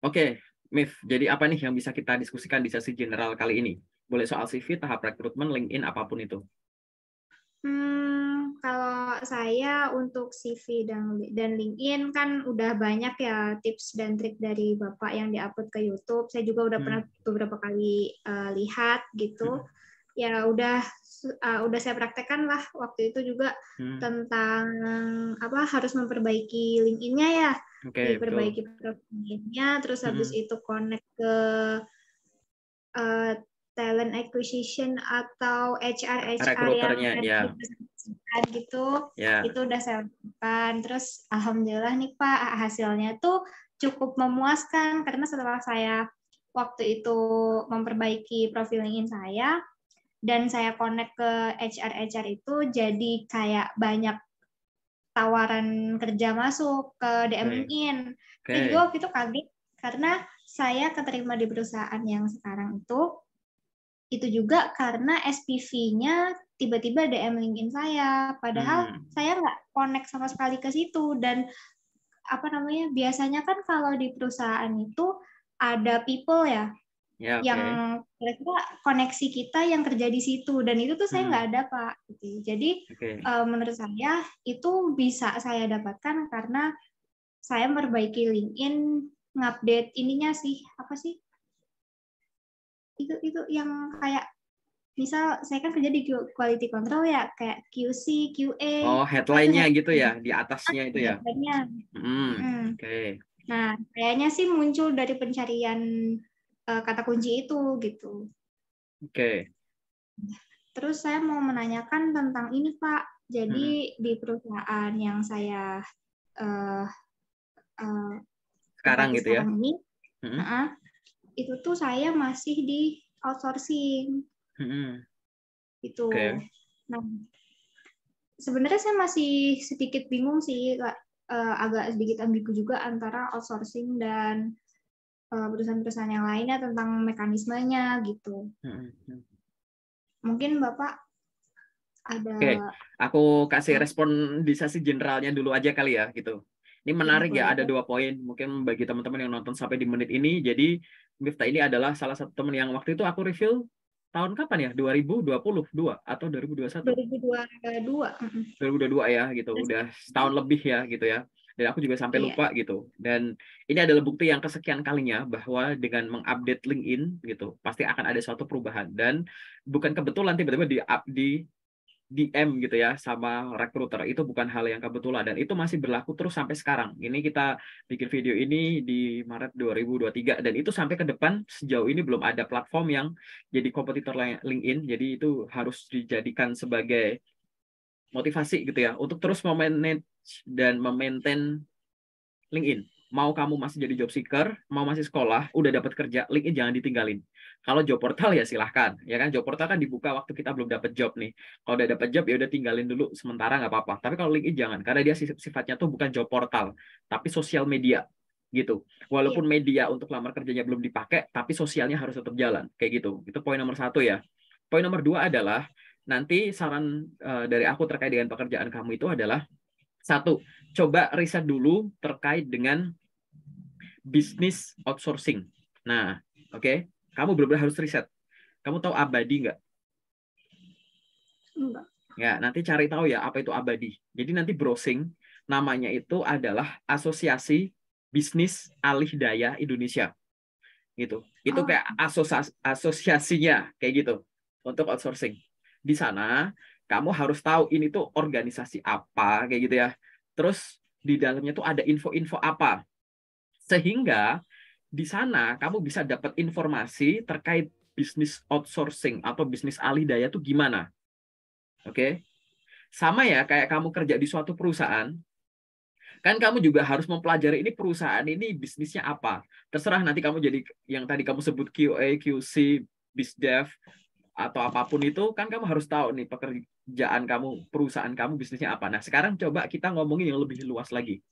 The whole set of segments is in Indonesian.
Oke, Mif, jadi apa nih yang bisa kita diskusikan di sesi general kali ini? Boleh soal CV, tahap rekrutmen, LinkedIn, apapun itu. Kalau saya untuk CV dan LinkedIn kan udah banyak ya tips dan trik dari Bapak yang diupload ke YouTube. Saya juga udah pernah beberapa kali lihat gitu. Ya udah saya praktekkan lah waktu itu juga tentang apa harus memperbaiki LinkedIn-nya ya. Oke, betul. Diperbaiki profilnya, terus habis itu connect ke uh, talent acquisition atau HR yang Rekruternya, ada di ya. perusahaan gitu, Ya, itu udah saya lakukan. Terus alhamdulillah nih Pak, hasilnya tuh cukup memuaskan karena setelah saya waktu itu memperbaiki profil LinkedIn saya dan saya connect ke HR itu jadi kayak banyak tawaran kerja masuk ke DM oke. LinkedIn. Saya juga Oke. waktu itu kaget karena saya keterima di perusahaan yang sekarang itu juga karena SPV-nya tiba-tiba DM LinkedIn saya, padahal saya nggak connect sama sekali ke situ. Dan apa namanya, biasanya kan kalau di perusahaan itu ada people ya, Ya, yang oke. kira-kira koneksi kita yang kerja di situ, dan itu tuh saya nggak ada Pak. Gitu. Jadi Oke. menurut saya itu bisa saya dapatkan karena saya memperbaiki LinkedIn, ngupdate ininya sih, apa sih, itu yang kayak misal saya kan kerja di quality control ya, kayak QC, QA, Oh, apa tuh headline-nya gitu ya, di atasnya itu ya. headline-nya. Oke. Nah, kayaknya sih muncul dari pencarian kata kunci itu gitu. Oke. Terus saya mau menanyakan tentang ini Pak. Jadi di perusahaan yang saya uh, uh, Sekarang tempati gitu ya. sekarang ini, itu tuh saya masih di outsourcing itu. Oke. Nah, sebenarnya saya masih sedikit bingung sih, agak sedikit ambigu juga antara outsourcing dan perusahaan-perusahaan yang lainnya tentang mekanismenya gitu. Mungkin Bapak ada Oke, aku kasih respon di sesi generalnya dulu aja kali ya gitu. Ini ya menarik ya, ada boleh. 2 poin. Mungkin bagi teman-teman yang nonton sampai di menit ini, jadi Miftah ini adalah salah satu teman yang waktu itu aku review tahun kapan ya? 2022 atau 2021? 2022. 2022 ya gitu. Udah setahun lebih ya gitu ya. Dan aku juga sampai Iya. lupa gitu. Dan ini adalah bukti yang kesekian kalinya bahwa dengan mengupdate LinkedIn gitu, pasti akan ada suatu perubahan. Dan bukan kebetulan tiba-tiba di DM gitu ya sama recruiter, itu bukan hal yang kebetulan dan itu masih berlaku terus sampai sekarang. Ini kita bikin video ini di Maret 2023 dan itu sampai ke depan sejauh ini belum ada platform yang jadi kompetitor LinkedIn. Jadi itu harus dijadikan sebagai motivasi gitu ya untuk terus memanage dan memaintain LinkedIn. Mau kamu masih jadi job seeker, mau masih sekolah, udah dapat kerja, LinkedIn jangan ditinggalin. Kalau job portal ya silahkan, ya kan job portal kan dibuka waktu kita belum dapat job nih. Kalau udah dapat job ya udah tinggalin dulu sementara nggak apa-apa. Tapi kalau LinkedIn jangan, karena dia sifatnya tuh bukan job portal, tapi sosial media gitu. Iya. Walaupun media untuk lamar kerjanya belum dipakai, tapi sosialnya harus tetap jalan kayak gitu. Itu poin nomor 1 ya. Poin nomor 2 adalah nanti saran dari aku terkait dengan pekerjaan kamu itu adalah 1, coba riset dulu terkait dengan bisnis outsourcing. Nah, oke, kamu benar-benar harus riset. Kamu tahu Abadi nggak? Enggak. Ya, nanti cari tahu ya apa itu Abadi. Jadi nanti browsing, namanya itu adalah Asosiasi Bisnis Alih Daya Indonesia. Gitu. Itu Oh, kayak asosiasinya kayak gitu untuk outsourcing. Di sana kamu harus tahu ini tuh organisasi apa kayak gitu ya. Terus di dalamnya tuh ada info-info apa. Sehingga di sana kamu bisa dapat informasi terkait bisnis outsourcing atau bisnis alih daya itu gimana. Oke? Sama ya kayak kamu kerja di suatu perusahaan, kan kamu juga harus mempelajari ini perusahaan ini bisnisnya apa. Terserah nanti kamu jadi yang tadi kamu sebut QA, QC, BizDev atau apapun itu, kan kamu harus tahu nih pekerjaan kamu, perusahaan kamu bisnisnya apa. Nah, sekarang coba kita ngomongin yang lebih luas lagi.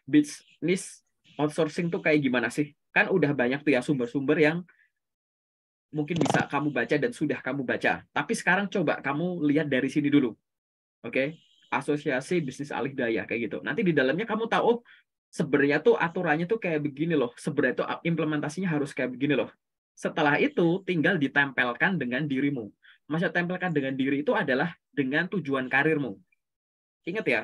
Bisnis outsourcing tuh kayak gimana sih? Kan udah banyak tuh ya sumber-sumber yang mungkin bisa kamu baca dan sudah kamu baca. Tapi sekarang coba kamu lihat dari sini dulu. Oke? Asosiasi Bisnis Alih Daya kayak gitu. Nanti di dalamnya kamu tahu, oh, sebenarnya tuh aturannya tuh kayak begini loh. Sebenarnya tuh implementasinya harus kayak begini loh. Setelah itu tinggal ditempelkan dengan dirimu. Maksud tempelkan dengan diri itu adalah dengan tujuan karirmu. Ingat ya,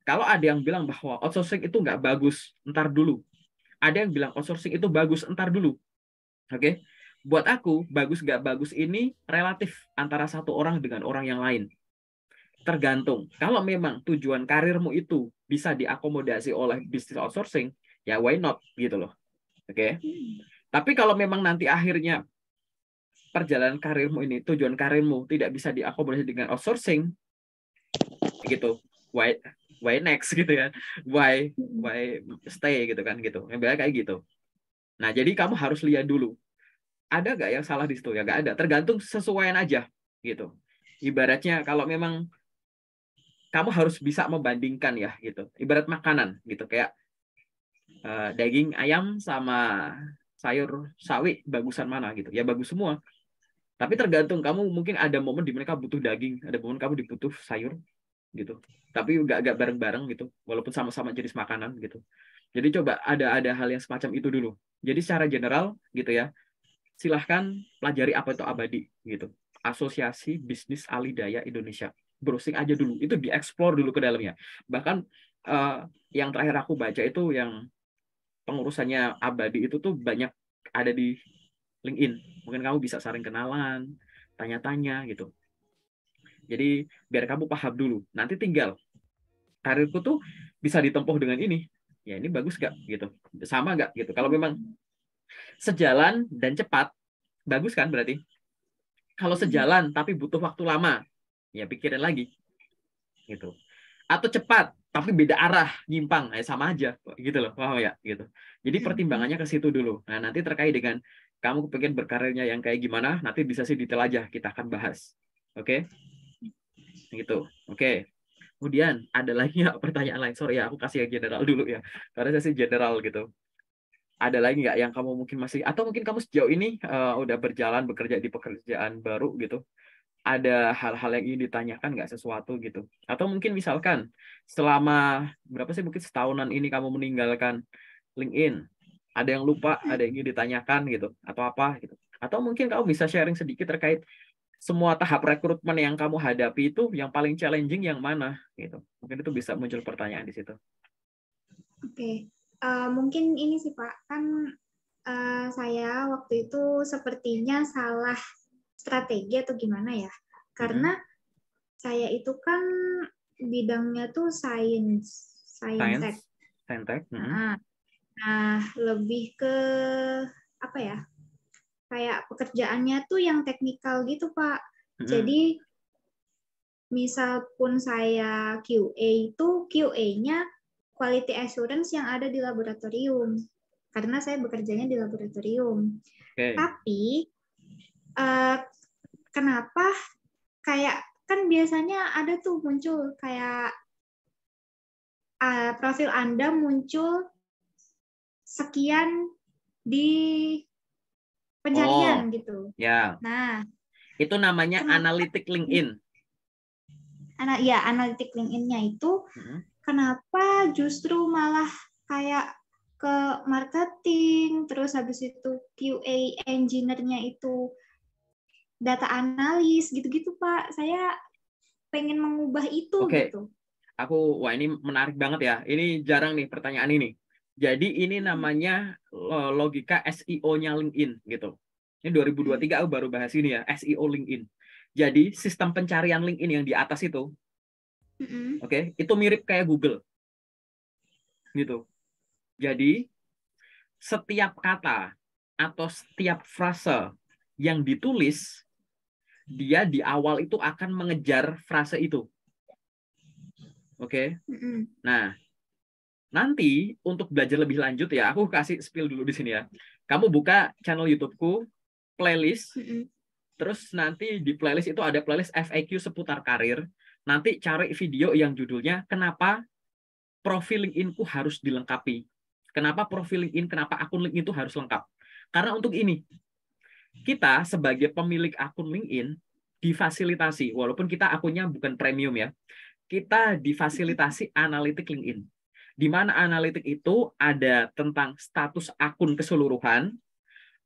kalau ada yang bilang bahwa outsourcing itu nggak bagus, entar dulu. Ada yang bilang outsourcing itu bagus, entar dulu. Oke? Buat aku, bagus nggak bagus ini relatif antara satu orang dengan orang yang lain. Tergantung. Kalau memang tujuan karirmu itu bisa diakomodasi oleh bisnis outsourcing, ya why not gitu loh. Oke. Tapi kalau memang nanti akhirnya perjalanan karirmu ini, tujuan karirmu tidak bisa diakomodasi dengan outsourcing, gitu. Why next gitu ya? Why stay gitu kan gitu. Yang kayak gitu. Nah, jadi kamu harus lihat dulu. Ada nggak yang salah di situ? Ya nggak ada. Tergantung sesuaian aja gitu. Ibaratnya kalau memang kamu harus bisa membandingkan ya gitu. Ibarat makanan gitu kayak daging ayam sama sayur sawi bagusan mana gitu. Ya bagus semua. Tapi tergantung kamu mungkin ada momen di mana kamu butuh daging, ada momen kamu butuh sayur gitu. Tapi nggak bareng-bareng gitu. Walaupun sama-sama jenis makanan gitu. Jadi coba ada hal yang semacam itu dulu. Jadi secara general gitu ya. Silahkan pelajari apa itu Abadi gitu. Asosiasi Bisnis Alidaya Indonesia. Browsing aja dulu, itu dieksplor dulu ke dalamnya. Bahkan yang terakhir aku baca itu yang pengurusannya Abadi itu tuh banyak ada di LinkedIn. Mungkin kamu bisa saling kenalan, tanya-tanya gitu. Jadi biar kamu paham dulu. Nanti tinggal karirku tuh bisa ditempuh dengan ini. Ya ini bagus gak gitu. Sama gak gitu. Kalau memang sejalan dan cepat, bagus kan berarti. Kalau sejalan tapi butuh waktu lama, ya pikirin lagi gitu. Atau cepat tapi beda arah, nyimpang, sama aja gitu loh, paham ya gitu. Jadi pertimbangannya ke situ dulu. Nah, nanti terkait dengan kamu pengen berkarirnya yang kayak gimana, nanti bisa sih detail aja kita akan bahas. Oke? Gitu. Oke. Kemudian ada lagi nggak pertanyaan lain? Sorry ya, aku kasih yang general dulu ya. Karena saya sih general gitu. Ada lagi nggak yang kamu mungkin masih, atau mungkin kamu sejauh ini udah berjalan bekerja di pekerjaan baru gitu? Ada hal-hal yang ingin ditanyakan nggak sesuatu gitu? Atau mungkin misalkan selama berapa sih mungkin setahunan ini kamu meninggalkan LinkedIn, ada yang lupa, ada yang ingin ditanyakan gitu, atau apa gitu? Atau mungkin kamu bisa sharing sedikit terkait semua tahap rekrutmen yang kamu hadapi itu yang paling challenging yang mana gitu? Mungkin itu bisa muncul pertanyaan di situ. Oke. Mungkin ini sih Pak, kan saya waktu itu sepertinya salah strategi atau gimana ya? Karena saya itu kan bidangnya tuh saintek. Nah, lebih ke apa ya? Kayak pekerjaannya tuh yang teknikal gitu Pak. Jadi misal pun saya QA itu QA-nya quality assurance yang ada di laboratorium. Karena saya bekerjanya di laboratorium. Tapi kenapa kayak kan biasanya ada tuh muncul kayak profil Anda muncul sekian di pencarian gitu. Ya. Nah, itu namanya analitik LinkedIn. Ya, analitik LinkedIn-nya itu kenapa justru malah kayak ke marketing, terus habis itu QA engineer-nya itu data analis gitu-gitu Pak. Saya pengen mengubah itu gitu. Wah ini menarik banget ya. Ini jarang nih pertanyaan ini. Jadi ini namanya logika SEO-nya LinkedIn gitu. Ini 2023 aku baru bahas ini ya, SEO LinkedIn. Jadi sistem pencarian LinkedIn yang di atas itu, itu mirip kayak Google, gitu. Jadi setiap kata atau setiap frase yang ditulis, dia di awal itu akan mengejar frase itu. Oke. Nah, nanti untuk belajar lebih lanjut ya, aku kasih spill dulu di sini ya. Kamu buka channel YouTube-ku, playlist, terus nanti di playlist itu ada playlist FAQ seputar karir. Nanti cari video yang judulnya kenapa profil LinkedIn-ku harus dilengkapi. Kenapa profil LinkedIn, kenapa akun LinkedIn itu harus lengkap. Karena untuk ini, kita sebagai pemilik akun LinkedIn difasilitasi, walaupun kita akunnya bukan premium ya, kita difasilitasi analitik LinkedIn. Di mana analitik itu ada tentang status akun keseluruhan,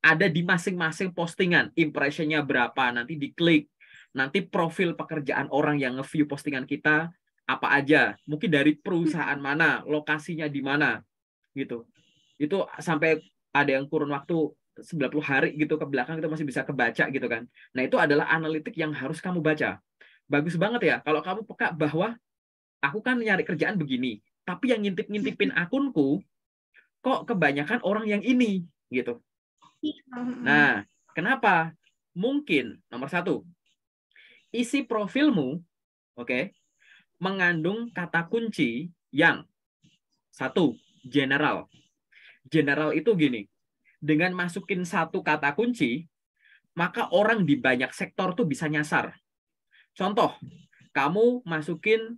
ada di masing-masing postingan, impressionnya berapa, nanti diklik, nanti profil pekerjaan orang yang nge-view postingan kita apa aja, mungkin dari perusahaan mana, lokasinya di mana, gitu. Itu sampai ada yang kurun waktu 90 hari gitu ke belakang itu masih bisa kebaca gitu kan. Nah, itu adalah analitik yang harus kamu baca. Bagus banget ya kalau kamu peka bahwa aku kan nyari kerjaan begini, tapi yang ngintip-ngintipin akunku kok kebanyakan orang yang ini gitu. Nah, kenapa? Mungkin nomor satu, isi profilmu, oke, mengandung kata kunci yang satu, general. General itu gini, dengan masukin satu kata kunci, maka orang di banyak sektor tuh bisa nyasar. Contoh, kamu masukin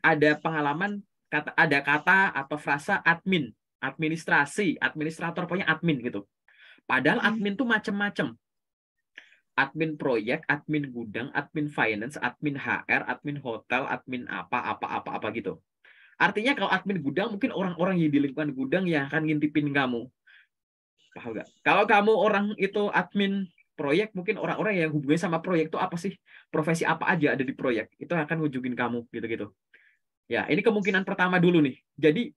ada pengalaman ada kata atau frasa admin, administrasi, administrator, pokoknya admin gitu. Padahal admin tuh macem-macem. Admin proyek, admin gudang, admin finance, admin HR, admin hotel, admin apa gitu. Artinya kalau admin gudang mungkin orang-orang yang di lingkungan gudang yang akan ngintipin kamu. Paham nggak? Kalau kamu orang itu admin proyek, mungkin orang-orang yang hubungannya sama proyek itu apa sih? Profesi apa aja ada di proyek. Itu akan ngujungin kamu gitu-gitu. Ya, ini kemungkinan pertama dulu nih. Jadi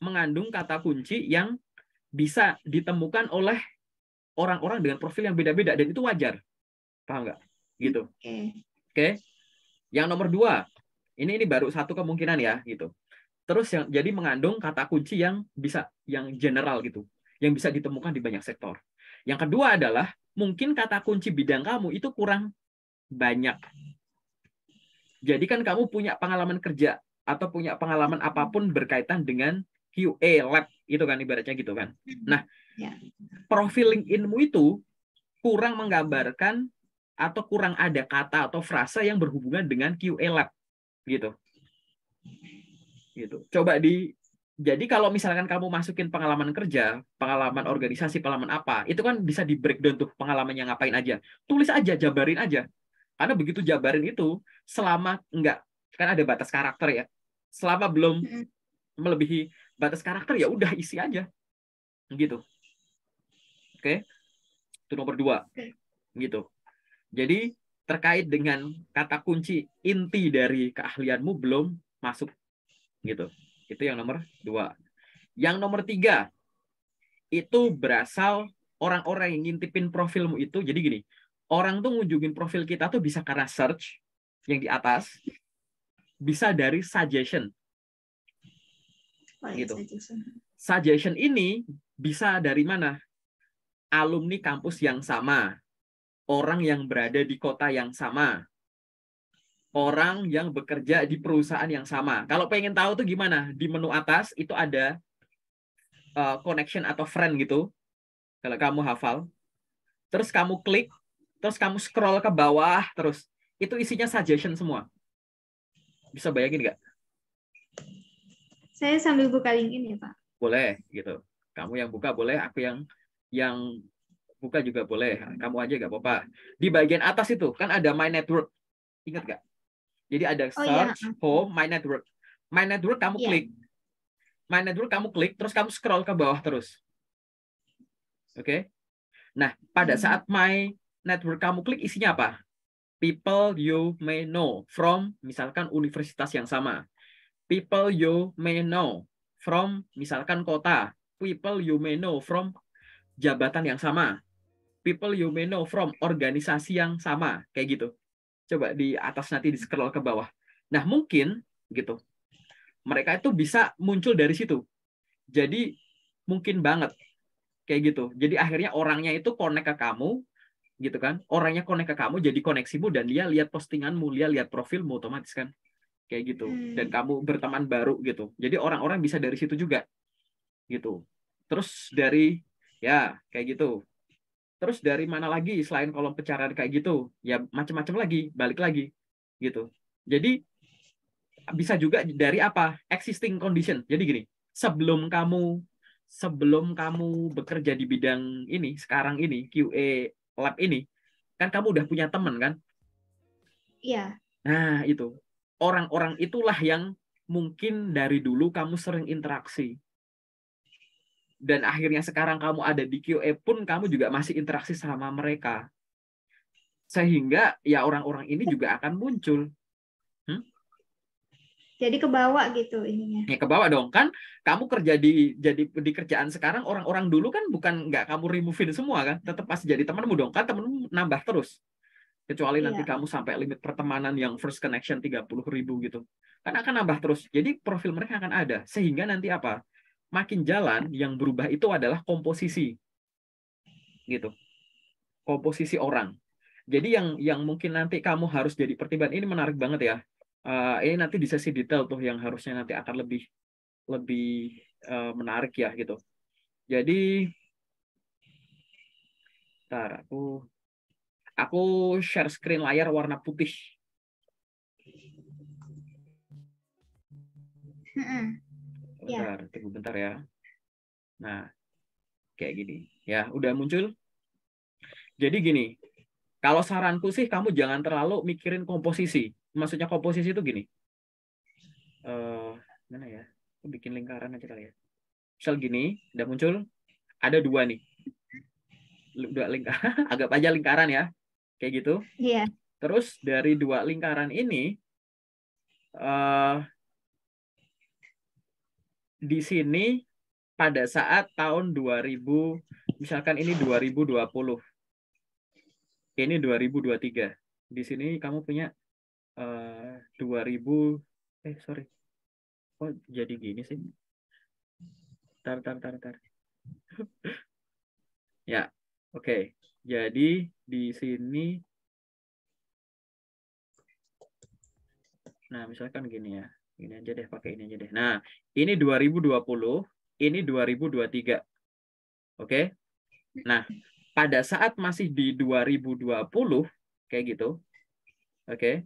mengandung kata kunci yang bisa ditemukan oleh orang-orang dengan profil yang beda-beda dan itu wajar. Paham nggak? Gitu. Oke. Yang nomor dua, ini baru satu kemungkinan ya gitu. Terus yang jadi mengandung kata kunci yang bisa yang general gitu, yang bisa ditemukan di banyak sektor. Yang kedua adalah mungkin kata kunci bidang kamu itu kurang banyak. Jadi kan kamu punya pengalaman kerja atau punya pengalaman apapun berkaitan dengan QA lab itu kan ibaratnya gitu kan. Nah, profil LinkedIn-mu itu kurang menggambarkan atau kurang ada kata atau frasa yang berhubungan dengan QA lab gitu. Gitu. Jadi kalau misalkan kamu masukin pengalaman kerja, pengalaman organisasi, pengalaman apa, itu kan bisa di breakdown tuh pengalamannya ngapain aja. Tulis aja, jabarin aja. Karena begitu jabarin itu, selama enggak, kan ada batas karakter ya. Selama belum melebihi batas karakter, ya udah isi aja. Gitu. Oke? Itu nomor 2. Gitu. Jadi terkait dengan kata kunci inti dari keahlianmu belum masuk. Gitu. Itu yang nomor 2. Yang nomor 3, itu berasal orang-orang yang ngintipin profilmu itu. Jadi gini, orang tuh ngunjungin profil kita tuh bisa karena search yang di atas, bisa dari suggestion. Gitu. Suggestion ini bisa dari mana? Alumni kampus yang sama, orang yang berada di kota yang sama, orang yang bekerja di perusahaan yang sama. Kalau pengen tahu tuh gimana? Di menu atas itu ada connection atau friend gitu. Kalau kamu hafal, terus kamu klik, terus kamu scroll ke bawah, terus itu isinya suggestion semua. Bisa bayangin nggak? Saya sambil buka LinkedIn ya, Pak. Boleh, gitu. Kamu yang buka boleh, aku yang buka juga boleh. Kamu aja nggak apa-apa. Di bagian atas itu kan ada My Network. Ingat nggak? Jadi ada search, home, My Network. My Network kamu klik. My Network kamu klik, terus kamu scroll ke bawah terus. Oke? Nah, pada saat My Network kamu klik, isinya apa? People you may know from misalkan universitas yang sama. People you may know from misalkan kota. People you may know from jabatan yang sama. People you may know from organisasi yang sama. Kayak gitu. Coba di atas nanti di scroll ke bawah. Nah, mungkin gitu. Mereka itu bisa muncul dari situ. Jadi mungkin banget kayak gitu. Jadi akhirnya orangnya itu connect ke kamu, gitu kan? Orangnya connect ke kamu, jadi koneksimu dan dia lihat postinganmu, dia lihat profilmu otomatis kan, kayak gitu. Dan kamu berteman baru gitu. Jadi orang-orang bisa dari situ juga, gitu. Terus dari ya kayak gitu. Terus dari mana lagi selain kolom pencarian kayak gitu? Ya macam-macam lagi, balik lagi, gitu. Jadi bisa juga dari apa? Existing condition. Jadi gini, sebelum kamu bekerja di bidang ini, sekarang ini, QA lab ini, kan kamu udah punya teman kan? Iya. Nah, itu. Orang-orang itulah yang mungkin dari dulu kamu sering interaksi. Dan akhirnya sekarang kamu ada di QA pun kamu juga masih interaksi sama mereka. Sehingga ya orang-orang ini juga akan muncul. Jadi kebawa gitu ininya. Ya ke bawah dong kan, kamu kerja di kerjaan sekarang, orang-orang dulu kan bukan nggak kamu remove-in semua kan, tetap pasti jadi temanmu dong kan, temenmu nambah terus. Kecuali nanti kamu sampai limit pertemanan yang first connection 30.000 gitu. Kan akan nambah terus. Jadi profil mereka akan ada. Sehingga nanti apa? Makin jalan yang berubah itu adalah komposisi. Gitu. Komposisi orang. Jadi yang mungkin nanti kamu harus jadi pertimbangan, ini menarik banget ya. Ini nanti di sesi detail tuh yang harusnya nanti akan lebih menarik ya gitu. Jadi ntar aku share screen layar warna putih. Bentar, tunggu bentar ya. Nah, kayak gini. Ya, udah muncul. Jadi gini, kalau saranku sih kamu jangan terlalu mikirin komposisi. Maksudnya komposisi itu gini. Mana ya? Aku bikin lingkaran aja kali ya. Misal gini, udah muncul. Ada 2 nih. Udah lingkaran, anggap aja lingkaran ya. Kayak gitu. Iya. Terus dari 2 lingkaran ini, di sini pada saat tahun 2000, misalkan ini 2020, ini 2023. Di sini kamu punya 2000, sorry, kok jadi gini sih? Tar. Ya, oke. Jadi di sini, nah misalkan gini ya, ini aja deh, pakai ini aja deh. Nah, ini 2020, ini 2023. Oke. Nah, pada saat masih di 2020 kayak gitu. Oke.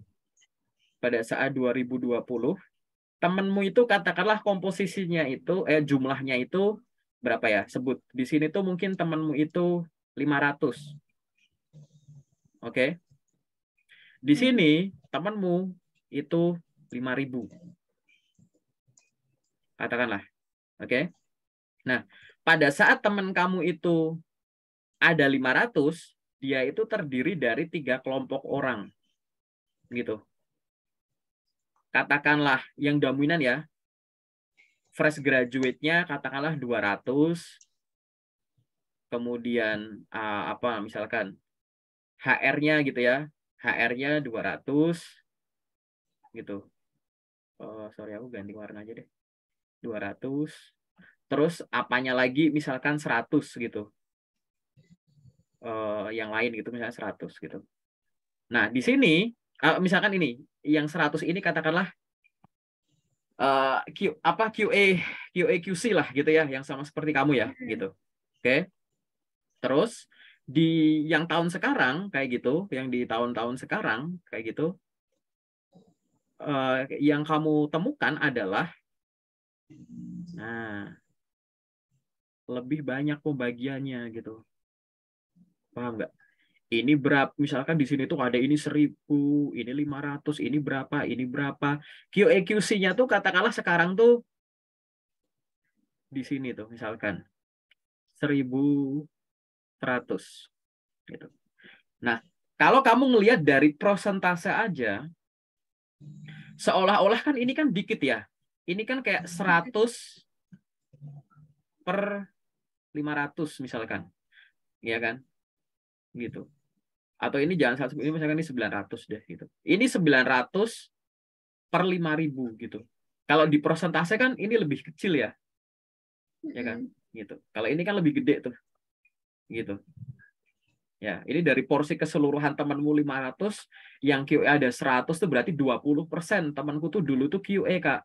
Pada saat 2020, temenmu itu katakanlah komposisinya itu jumlahnya itu berapa ya? Sebut. Di sini tuh mungkin temenmu itu 500. Oke. Di sini temenmu itu 5.000. Katakanlah. Oke. Nah, pada saat teman kamu itu ada 500, dia itu terdiri dari 3 kelompok orang. Gitu. Katakanlah yang dominan ya. Fresh graduate-nya katakanlah 200. Kemudian misalkan HR-nya gitu ya. HR-nya 200 gitu. Sorry, aku ganti warna aja deh. 200. Terus apanya lagi misalkan 100 gitu. Yang lain gitu misalnya 100 gitu. Nah, di sini misalkan ini yang 100 ini katakanlah QC lah gitu ya, yang sama seperti kamu ya gitu. Oke. Terus di yang tahun sekarang kayak gitu, yang di tahun-tahun sekarang kayak gitu, yang kamu temukan adalah lebih banyak pembagiannya gitu. Paham nggak? Ini berapa, misalkan di sini tuh ada ini 1.000, ini 500, ini berapa. QA/QC-nya tuh katakanlah sekarang tuh di sini tuh misalkan 1.100 gitu. Nah, kalau kamu ngelihat dari prosentase aja, seolah-olah kan ini kan dikit ya. Ini kan kayak 100 per 500 misalkan. Iya kan? Gitu. Atau ini jangan 100, ini misalkan ini 900 deh gitu. Ini 900 per 5.000 gitu. Kalau di prosentase kan ini lebih kecil ya. Ya kan? Gitu. Kalau ini kan lebih gede tuh. Gitu. Ya, ini dari porsi keseluruhan temanmu 500, yang QA ada 100 tuh berarti 20%. Temanku tuh dulu tuh QA, Kak.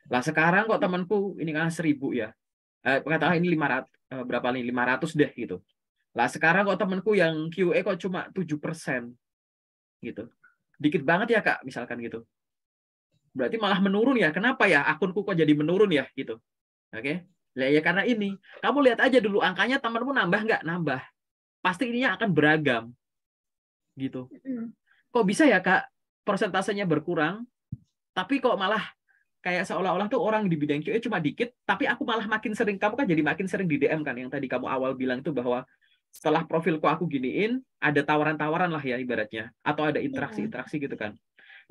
Lah sekarang kok temanku ini kan 1.000 ya. Katakanlah ini 500, berapa nih? 500 deh gitu. Lah sekarang kok temanku yang QA kok cuma 7%. Gitu. Dikit banget ya, Kak, misalkan gitu. Berarti malah menurun ya. Kenapa ya? Akunku kok jadi menurun ya gitu. Oke. Ya karena ini. Kamu lihat aja dulu angkanya temanmu nambah nggak? Nambah. Pasti ininya akan beragam. Gitu. Kok bisa ya, Kak, persentasenya berkurang, tapi kok malah kayak seolah-olah tuh orang di bidang QA cuma dikit, tapi aku malah makin sering, kamu kan jadi makin sering di DM kan, yang tadi kamu awal bilang itu bahwa setelah profilku aku giniin, ada tawaran-tawaran lah ya ibaratnya, atau ada interaksi-interaksi gitu kan.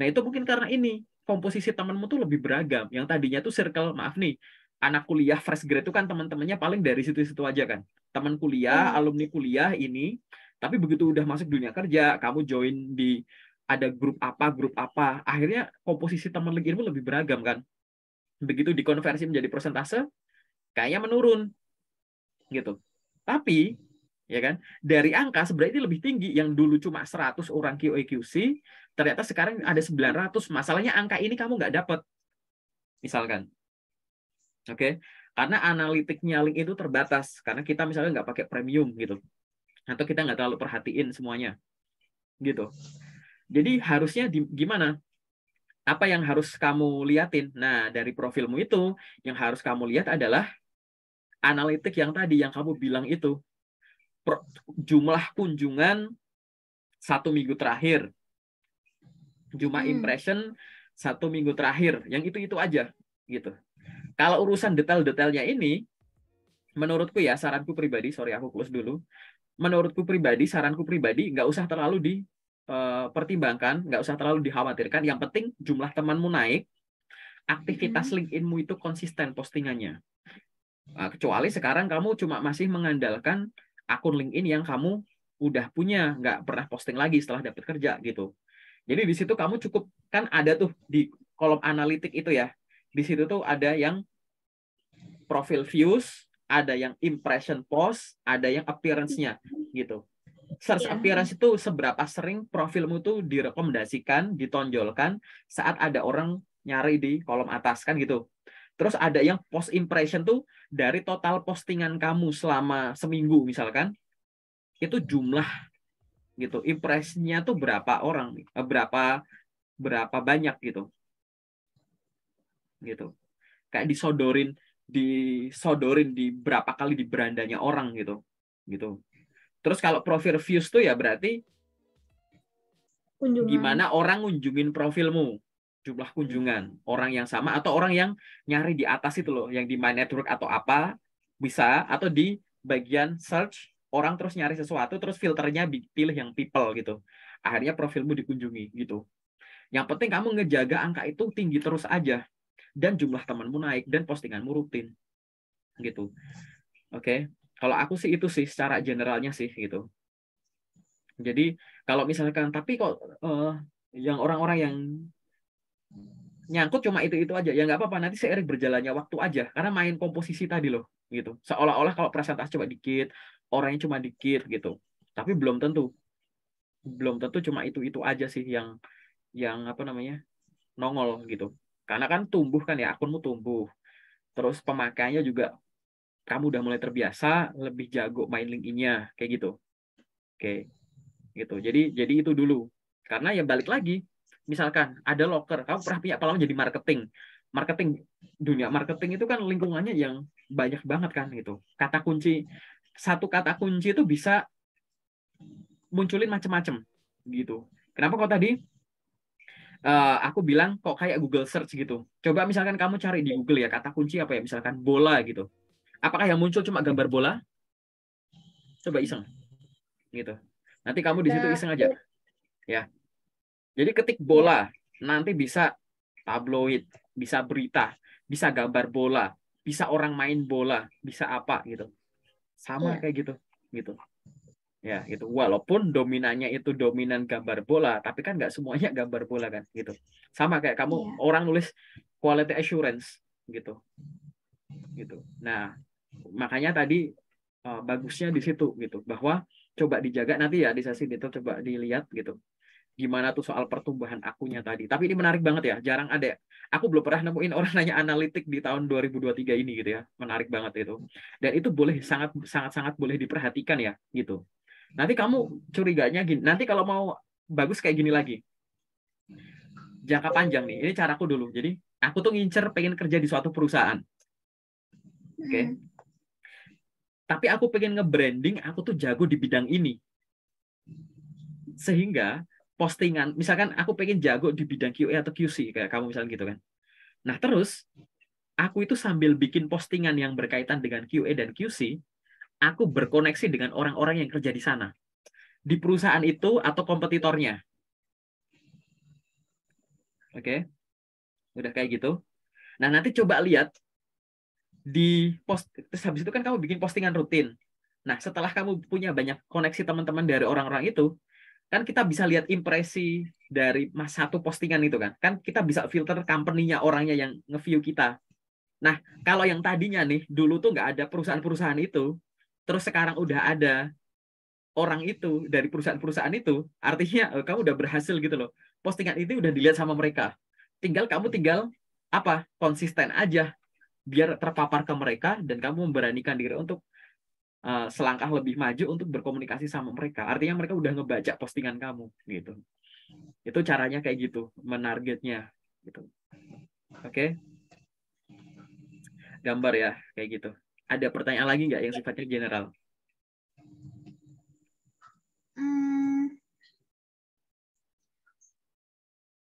Nah itu mungkin karena ini, komposisi temanmu tuh lebih beragam. Yang tadinya tuh circle, maaf nih, anak kuliah fresh grade itu kan teman-temannya paling dari situ-situ aja kan. Teman kuliah, alumni kuliah ini, tapi begitu udah masuk dunia kerja, kamu join di ada grup apa, akhirnya komposisi teman LinkedIn lebih beragam kan. Begitu dikonversi menjadi persentase, kayaknya menurun gitu. Tapi ya kan, dari angka sebenarnya ini lebih tinggi, yang dulu cuma 100 orang QA QC, ternyata sekarang ada 900. Masalahnya angka ini kamu nggak dapat, misalkan. Oke, karena analitiknya link itu terbatas, karena kita misalnya nggak pakai premium gitu, atau kita nggak terlalu perhatiin semuanya gitu. Jadi harusnya gimana? Apa yang harus kamu liatin? Nah, dari profilmu itu, yang harus kamu lihat adalah analitik yang tadi yang kamu bilang itu, jumlah kunjungan 1 minggu terakhir, jumlah impression 1 minggu terakhir, yang itu aja gitu. Kalau urusan detail-detailnya ini, menurutku ya, saranku pribadi, sorry aku close dulu, menurutku pribadi, saranku pribadi, nggak usah terlalu dipertimbangkan, nggak usah terlalu dikhawatirkan. Yang penting jumlah temanmu naik, aktivitas LinkedIn-mu itu konsisten postingannya. Kecuali sekarang kamu cuma masih mengandalkan akun LinkedIn yang kamu udah punya, nggak pernah posting lagi setelah dapat kerja gitu. Jadi di situ kamu cukup, kan ada tuh di kolom analitik itu ya, di situ tuh ada yang profil views, ada yang impression post, ada yang appearance-nya gitu. Search appearance itu seberapa sering profilmu tuh direkomendasikan, ditonjolkan saat ada orang nyari di kolom atas kan gitu. Terus ada yang post impression tuh dari total postingan kamu selama seminggu misalkan, itu jumlah gitu. Impresinya tuh berapa orang, berapa banyak gitu. Gitu. Kayak disodorin di berapa kali di berandanya orang gitu. Gitu. Terus kalau profil views tuh ya berarti gimana orang ngunjungin profilmu, jumlah kunjungan orang yang sama atau orang yang nyari di atas itu loh, yang di My Network atau apa bisa, atau di bagian search orang terus nyari sesuatu terus filternya pilih yang people gitu, akhirnya profilmu dikunjungi gitu. Yang penting kamu ngejaga angka itu tinggi terus aja dan jumlah temanmu naik dan postinganmu rutin gitu. Oke, kalau aku sih itu sih secara generalnya sih gitu. Jadi kalau misalkan tapi kok yang orang-orang yang nyangkut cuma itu aja, ya nggak apa-apa, nanti seiring berjalannya waktu aja, karena main komposisi tadi loh gitu, seolah-olah kalau presentasi coba dikit, orangnya cuma dikit gitu, tapi belum tentu cuma itu aja sih yang apa namanya nongol gitu, karena kan tumbuh kan ya, akunmu tumbuh, terus pemakaiannya juga kamu udah mulai terbiasa, lebih jago main LinkedIn-nya kayak gitu. Oke gitu, jadi itu dulu, karena ya balik lagi, misalkan ada loker, kamu pernah punya pengalaman jadi marketing, dunia marketing itu kan lingkungannya yang banyak banget kan gitu, satu kata kunci itu bisa munculin macam-macam gitu. Kenapa kok tadi aku bilang kok kayak Google search gitu, coba misalkan kamu cari di Google ya kata kunci apa ya, misalkan bola gitu, apakah yang muncul cuma gambar bola? Coba iseng gitu, nanti kamu di situ iseng aja ya. Jadi ketik bola, nanti bisa tabloid, bisa berita, bisa gambar bola, bisa orang main bola, bisa apa gitu. Sama kayak gitu. Ya, gitu. Walaupun dominannya itu dominan gambar bola, tapi kan nggak semuanya gambar bola kan, gitu. Sama kayak kamu orang nulis quality assurance gitu. Gitu. Nah, makanya tadi bagusnya di situ gitu, bahwa coba dijaga nanti ya di sesi itu coba dilihat gitu. Gimana tuh soal pertumbuhan akunya tadi. Tapi ini menarik banget ya, jarang ada. Aku belum pernah nemuin orang nanya analitik di tahun 2023 ini gitu ya. Menarik banget itu. Dan itu boleh sangat boleh diperhatikan ya gitu. Nanti kamu curiganya gini, nanti kalau mau bagus kayak gini lagi. Jangka panjang nih, ini caraku dulu. Jadi aku tuh ngincer pengen kerja di suatu perusahaan. Oke. Tapi aku pengen nge-branding, aku tuh jago di bidang ini. Sehingga postingan, misalkan aku pengen jago di bidang QA atau QC kayak kamu misalnya gitu kan. Nah, terus aku itu sambil bikin postingan yang berkaitan dengan QA dan QC, aku berkoneksi dengan orang-orang yang kerja di sana, di perusahaan itu atau kompetitornya. Oke, udah kayak gitu. Nah, nanti coba lihat di post, terus habis itu kan kamu bikin postingan rutin. Nah, setelah kamu punya banyak koneksi teman-teman dari orang-orang itu, kan kita bisa lihat impresi dari mas satu postingan itu kan. Kan kita bisa filter company-nya, orangnya yang nge-view kita. Nah, kalau yang tadinya nih, dulu tuh nggak ada perusahaan-perusahaan itu, terus sekarang udah ada orang itu dari perusahaan-perusahaan itu, artinya kamu udah berhasil gitu loh. Postingan itu udah dilihat sama mereka. Tinggal apa? Konsisten aja biar terpapar ke mereka dan kamu memberanikan diri untuk selangkah lebih maju untuk berkomunikasi sama mereka. Artinya mereka udah ngebaca postingan kamu gitu. Itu caranya kayak gitu, menargetnya gitu. Oke? Gambar ya kayak gitu. Ada pertanyaan lagi nggak yang sifatnya general?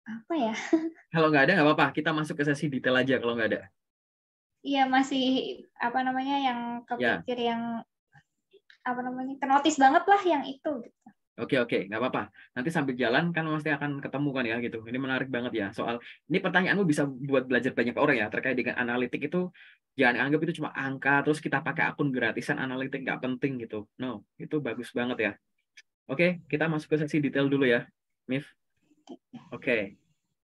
Apa ya? Kalau nggak ada nggak apa-apa, kita masuk ke sesi detail aja kalau nggak ada. Iya, masih apa namanya yang Ya, kepikir yang apa namanya kenotis banget lah yang itu gitu. oke, nggak apa-apa. Nanti sambil jalan kan pasti akan ketemu kan ya gitu. Ini menarik banget ya soal ini pertanyaanmu bisa buat belajar banyak orang ya terkait dengan analitik itu. Jangan anggap itu cuma angka terus kita pakai akun gratisan analitik nggak penting gitu. No, itu bagus banget ya. Oke, kita masuk ke sesi detail dulu ya, Mif. Oke.